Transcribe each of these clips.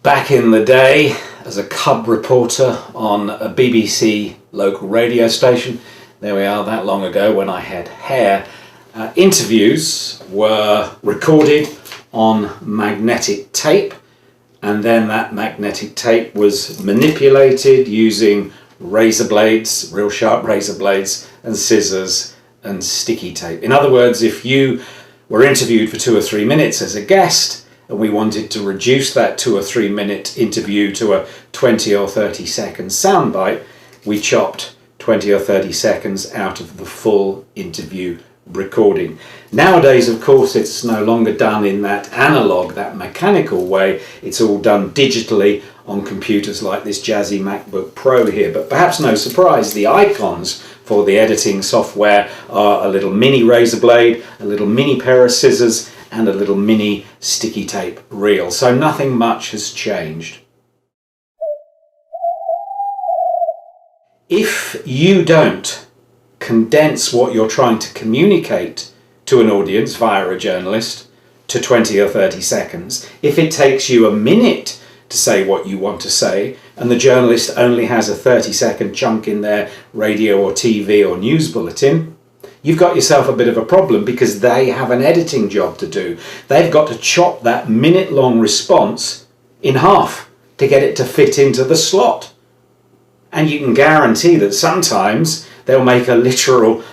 Back in the day, as a cub reporter on a BBC local radio station, there we are, that long ago when I had hair, interviews were recorded on magnetic tape, and then that magnetic tape was manipulated using razor blades, real sharp razor blades, and scissors and sticky tape. In other words, if you were interviewed for 2 or 3 minutes as a guest, and we wanted to reduce that 2 or 3 minute interview to a 20 or 30 second soundbite, we chopped 20 or 30 seconds out of the full interview recording. Nowadays, of course, it's no longer done in that analog, that mechanical way. It's all done digitally on computers like this jazzy MacBook Pro here. But perhaps no surprise, the icons for the editing software are a little mini razor blade, a little mini pair of scissors, and a little mini sticky tape reel. So nothing much has changed. If you don't condense what you're trying to communicate to an audience via a journalist to 20 or 30 seconds, if it takes you a minute to say what you want to say, and the journalist only has a 30-second chunk in their radio or TV or news bulletin, you've got yourself a bit of a problem, because they have an editing job to do. They've got to chop that minute-long response in half to get it to fit into the slot. And you can guarantee that sometimes they'll make a literal,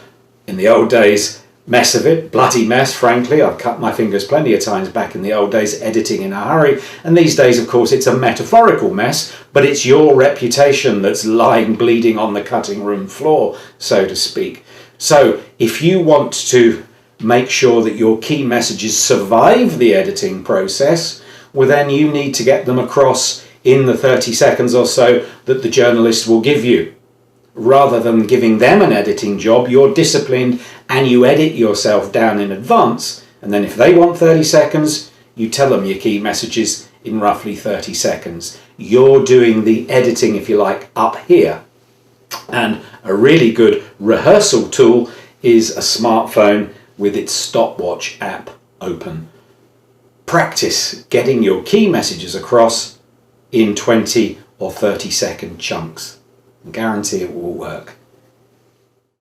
in the old days, mess of it, bloody mess, frankly. I've cut my fingers plenty of times back in the old days editing in a hurry. And these days, of course, it's a metaphorical mess, but it's your reputation that's lying bleeding on the cutting room floor, so to speak. So if you want to make sure that your key messages survive the editing process, well, then you need to get them across in the 30 seconds or so that the journalist will give you. Rather than giving them an editing job, you're disciplined and you edit yourself down in advance. And then if they want 30 seconds, you tell them your key messages in roughly 30 seconds. You're doing the editing, if you like, up here. And a really good rehearsal tool is a smartphone with its stopwatch app open. Practice getting your key messages across in 20 or 30 second chunks. I guarantee it will work.